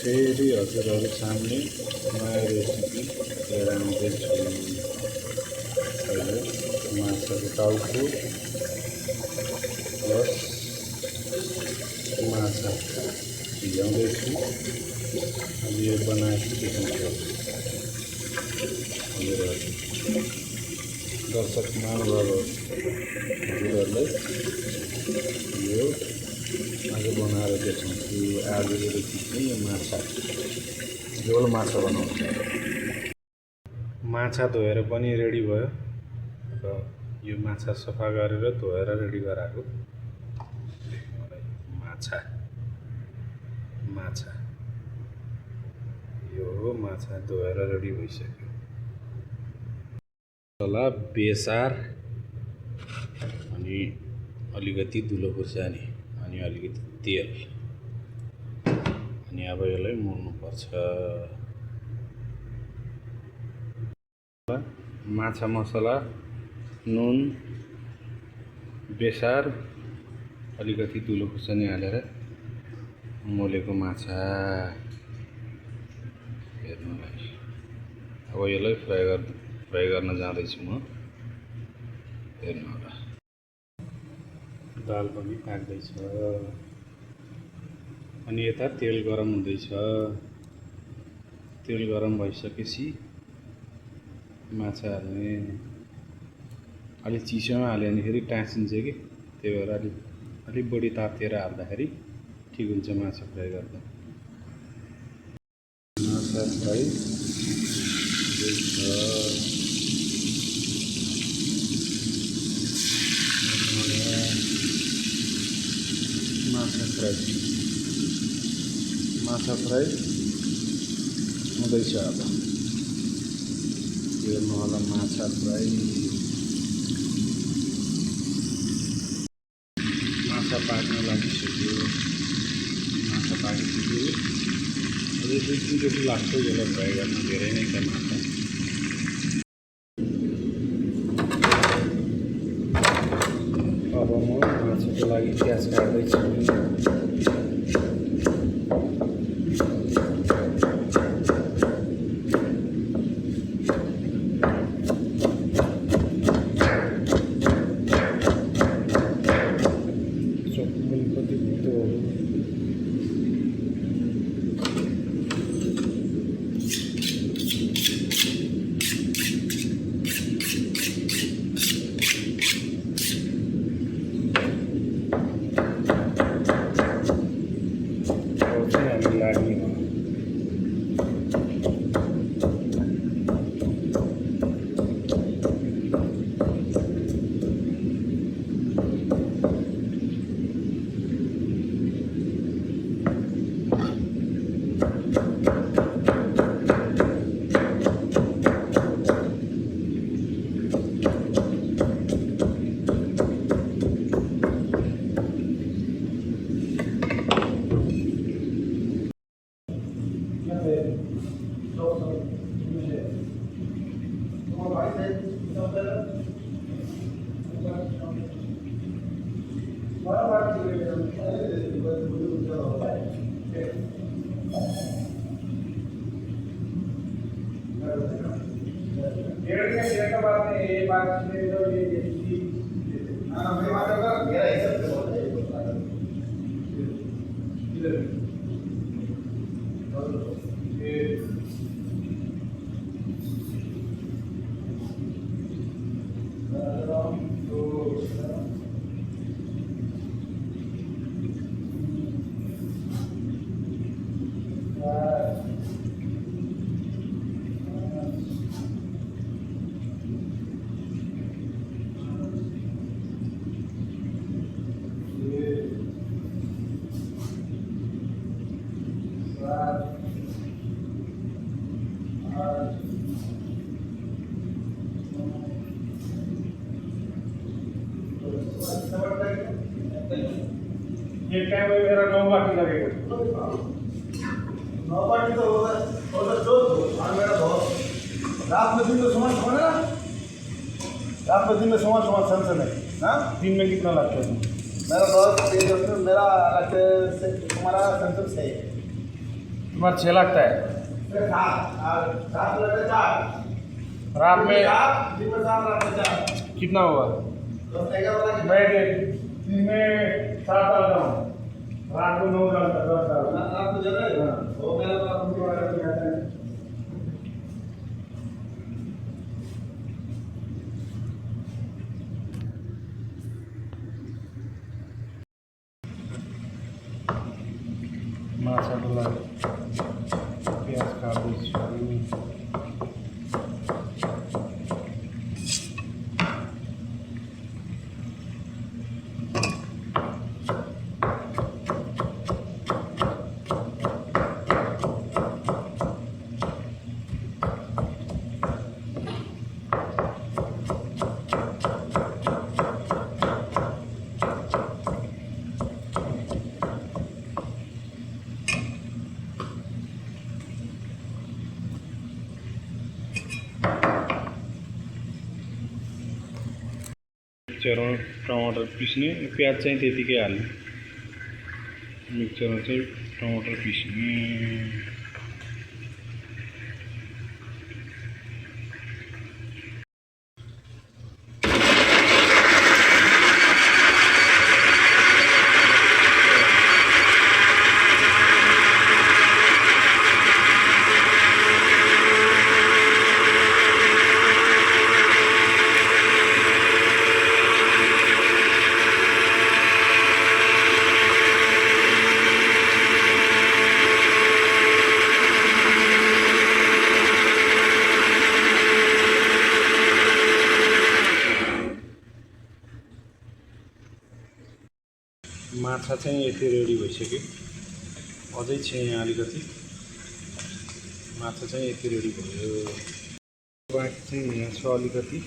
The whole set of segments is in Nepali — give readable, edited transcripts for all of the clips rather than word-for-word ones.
फेरि हजुरहरू सामने नयाँ रेसिपी लिएर आउँदैछु। अहिले माछाको टाउको प्लस माछा भिजाउँदैछु। अब यो बनाएपछि देखाउँछु हजुरहरू। दर्शक महानुभावहरूलाई यो आज बनाएर देखाउँछु। आजको रेसिपी यो माछा झोल माछा बनाउँछु। माछा धोएर पनि रेडी भयो। र यो माछा सफा गरेर धोएर रेडी गराएको माछा माछा यो हो। माछा धोएर रेडी भइसक्यो। मसला बेसार अनि अलिकति धुलो खुर्सानी अनि अलिकति तेल अनि अब यसलाई मोड्नुपर्छ। माछा मसला, नुन, बेसार, अलिकति धुलो खुर्सानी हालेर मोलेको माछा हेर्नुलाई। अब यसलाई फ्राई गर्न जाँदैछु म। हेर्नु होला। दाल पनि पाक्दैछ अनि यता तेल गरम हुँदैछ। तेल गरम भइसकेपछि माछा हाल्ने। अलिक चिसोमा हाल्यो भने फेरि टाँसिन्छ कि, त्यही भएर अलिक बढी तातेर हाल्दाखेरि ठिक हुन्छ माछा फ्राई गर्दा। माछा फ्राई माछा फ्राई हुँदैछ। अब हेर्नु होला माछा फ्राई। माछा पाक्न लागिसक्यो। माछा पाकिसक्यो। अझै 2-3 जति लाग्छ यसलाई फ्राई गर्न। धेरै नै छ माछा। अब म माछाको लागि प्याज काट्दैछु। एक टाइम में मेरा 9 बाटी लगेगा। 9 बाटी तो होगा जो और मेरा बहुत रात में दिन में समान ना, रात में दिन में समान सनसन है ना। दिन में कितना लगता है? मेरा बहुत तेज होता है। मेरा लगता है तुम्हारा सनसन सही है। तुम्हारा 6 लगता है। सात लगता 4 रात में दिन में 7 रात में 4 कितना हुआ? 10 मैं दिन में 7 डालता हूँ, रात को 9 डालता, 10 डालता। रात को जब है वो मेरा तो आपको आता है। माछाको लागि प्याज काट्दैछु। मिक्सचरमा टमाटर पिस्ने, प्याज चाहिँ त्यतिकै हाल्ने। मिक्सचरमा चाहिँ टमाटर पिस्ने। माछा चाहिँ यति रेडी भइसक्यो। अझै छ यहाँ अलिकति। माछा चाहिँ यति रेडी भयो। बाँकी चाहिँ यहाँ छ अलिकति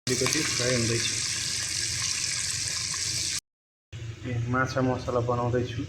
फ्राई हुँदैछ। माछा मसला बनाउँदैछु।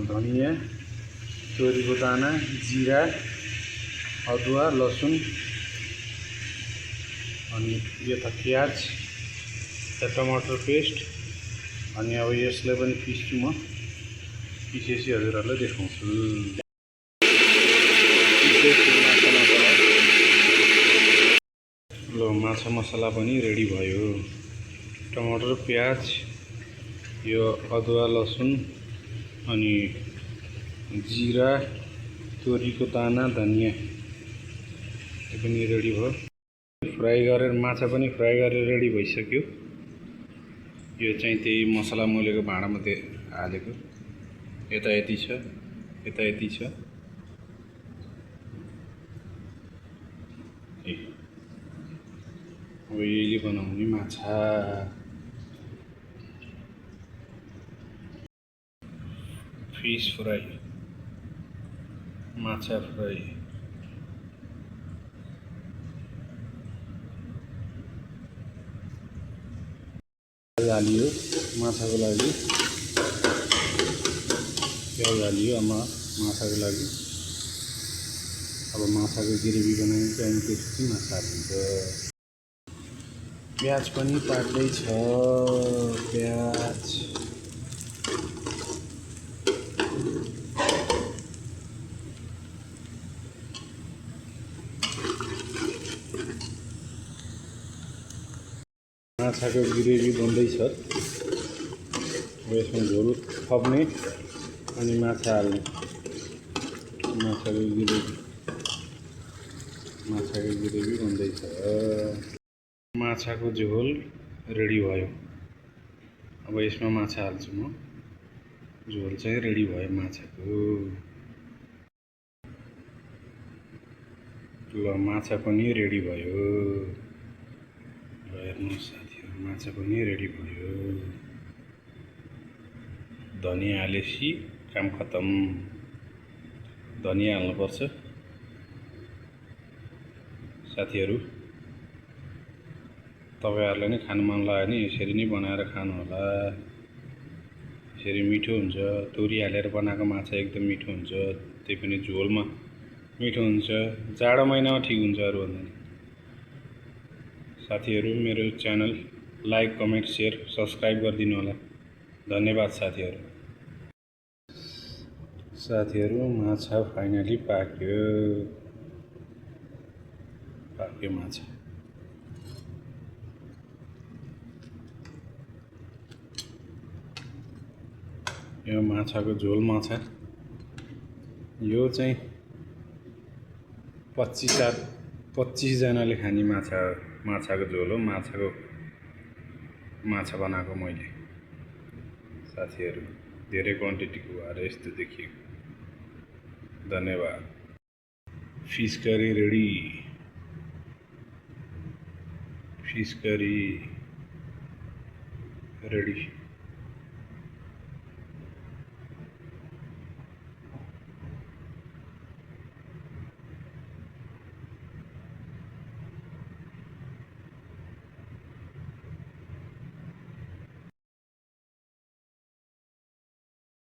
धनियाँ, तोरीको दाना, जिरा, अदुवा, लसुन, अनि यता प्याज, टमाटर पेस्ट, अनि अब यसलाई पनि पिस्छु म। पिसेपछि हजुरहरूलाई देखाउँछु। ल माछा मसला पनि रेडी भयो। टमाटर, प्याज, यो अदुवा, लसुन, अनि जिरा, तोरीको दाना, धनियाँ यो पनि रेडी भयो। फ्राई गरेर माछा पनि फ्राई गरेर रेडी भइसक्यो। यो चाहिँ त्यही मसला मोलेको भाँडामा हालेको। यता यति छ, यता यति छ। अब यहीले बनाउने माछा। फिस फ्राई, माछा फ्राई। हालियो माछाको लागि, प्याज हालियो माछाको लागि। अब माछाको ग्रेभी बनाउने चाहिँ त्यसपछि माछा हालिन्छ। प्याज पनि पाक्दैछ। प्याज माछाको ग्रेभी बन्दैछ। अब यसमा झोल थप्ने अनि माछा हाल्ने। माछाको ग्रेभी बन्दैछ। माछाको झोल रेडी भयो। अब यसमा माछा हाल्छु म। झोल चाहिँ रेडी भयो माछाको। ल माछा पनि रेडी भयो। हेर्नुहोस् साथीहरू, माछा पनि रेडी भयो। धनियाँ हालेपछि काम खतम। धनियाँ हाल्नुपर्छ साथीहरू। तपाईहरुलाई नै खान मन लाग्यो भने यसरी नै बनाएर खानु होला। यसरी मिठो हुन्छ। तोरी हालेर बनाएको माछा एकदम मिठो हुन्छ। त्यही पनि झोलमा मिठो हुन्छ। जाडो महिनामा ठिक हुन्छ अरु भन्दा नि। साथीहरू मेरो channel like, comment, share, subscribe गरिदिनु होला। धन्यवाद साथीहरू। साथीहरू माछा फाइनली पाक्यो माछा। यो माछाको झोल माछा, यो चाहिँ 25जनाले खाने माछाको झोल हो। माछा बनाएको मैले साथीहरू, धेरै क्वान्टिटीको भएर यस्तो देखिएको। धन्यवाद। Fish curry ready, fish curry ready.